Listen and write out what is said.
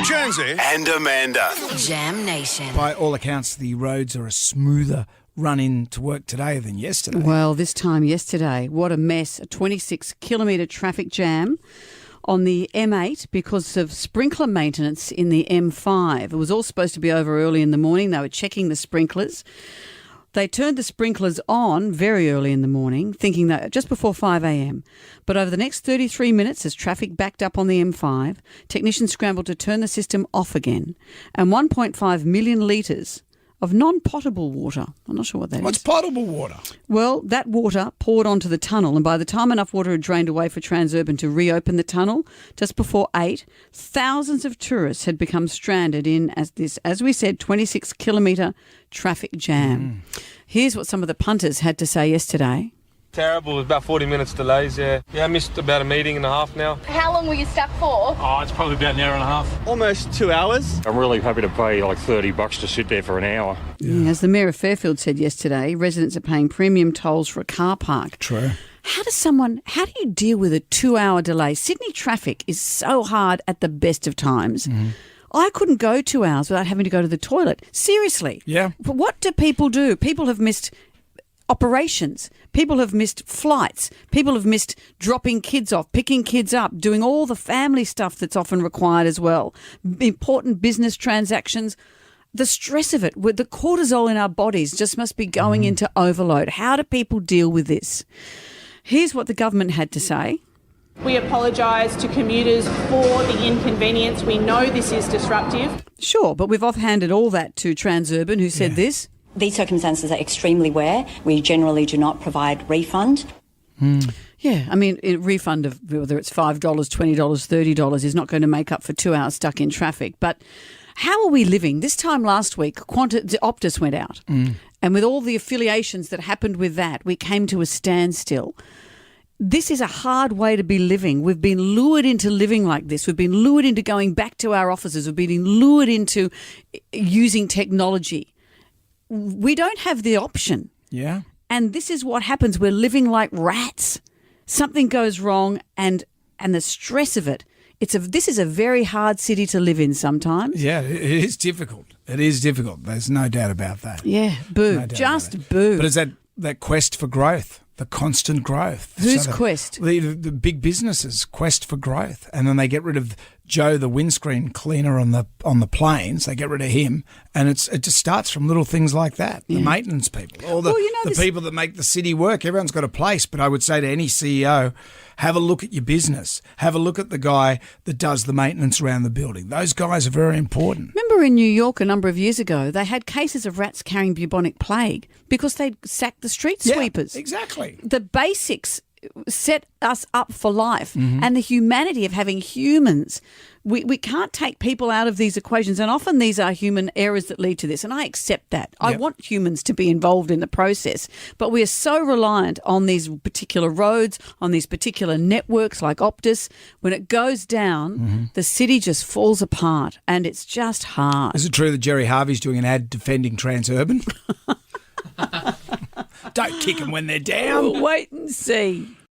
Jonesy and Amanda. Jam Nation. By all accounts, the roads are a smoother run in to work today than yesterday. Well, this time yesterday, what a mess. A 26-kilometre traffic jam on the M8 because of sprinkler maintenance in the M5. It was all supposed to be over early in the morning. They were checking the sprinklers. They turned the sprinklers on very early in the morning, thinking that just before 5 a.m. But over the next 33 minutes, as traffic backed up on the M5, technicians scrambled to turn the system off again. And 1.5 million litres of non-potable water. I'm not sure what that is. What's potable water? Well, that water poured onto the tunnel, and by the time enough water had drained away for Transurban to reopen the tunnel, just before 8, thousands of tourists had become stranded in, as we said, 26-kilometre traffic jam. Here's what some of the punters had to say yesterday. Terrible. It was about 40 minutes delays, yeah. Yeah, I missed about a meeting and a half now. How long were you stuck for? Oh, it's probably about an hour and a half. Almost 2 hours. I'm really happy to pay like $30 to sit there for an hour. Yeah, as the Mayor of Fairfield said yesterday, residents are paying premium tolls for a car park. True. How do you deal with a 2-hour delay? Sydney traffic is so hard at the best of times. I couldn't go 2 hours without having to go to the toilet. Seriously. Yeah. But what do people do? People have missed operations. People have missed flights. People have missed dropping kids off, picking kids up, doing all the family stuff that's often required as well. Important business transactions. The stress of it, with the cortisol in our bodies, just must be going into overload. How do people deal with this? Here's what the government had to say. We apologise to commuters for the inconvenience. We know this is disruptive. Sure, but we've offhanded all that to Transurban, who said this. These circumstances are extremely rare. We generally do not provide refund. Yeah, I mean, a refund of whether it's $5, $20, $30 is not going to make up for 2 hours stuck in traffic. But how are we living? This time last week, Optus went out. And with all the affiliations that happened with that, we came to a standstill. This is a hard way to be living. We've been lured into living like this. We've been lured into going back to our offices. We've been lured into using technology. We don't have the option. Yeah. And this is what happens. We're living like rats. Something goes wrong and the stress of it. This is a very hard city to live in sometimes. Yeah, it is difficult. It is difficult. There's no doubt about that. Yeah, boo. No doubt Just about it. boo. But it's that quest for growth, the constant growth. Whose quest? The big businesses' quest for growth. And then they get rid of Joe, the windscreen cleaner on the planes. They get rid of him. And it just starts from little things like that. The maintenance people, all the people that make the city work. Everyone's got a place. But I would say to any CEO, have a look at your business. Have a look at the guy that does the maintenance around the building. Those guys are very important. Remember in New York a number of years ago, they had cases of rats carrying bubonic plague because they'd sacked the street sweepers. Yeah, exactly. The basics set us up for life and the humanity of having humans. We can't take people out of these equations, and often these are human errors that lead to this, and I accept that. I want humans to be involved in the process, but we are so reliant on these particular roads, on these particular networks like Optus. When it goes down, the city just falls apart, and it's just hard. Is it true that Jerry Harvey's doing an ad defending Transurban? Don't kick them when they're down. We'll wait and see.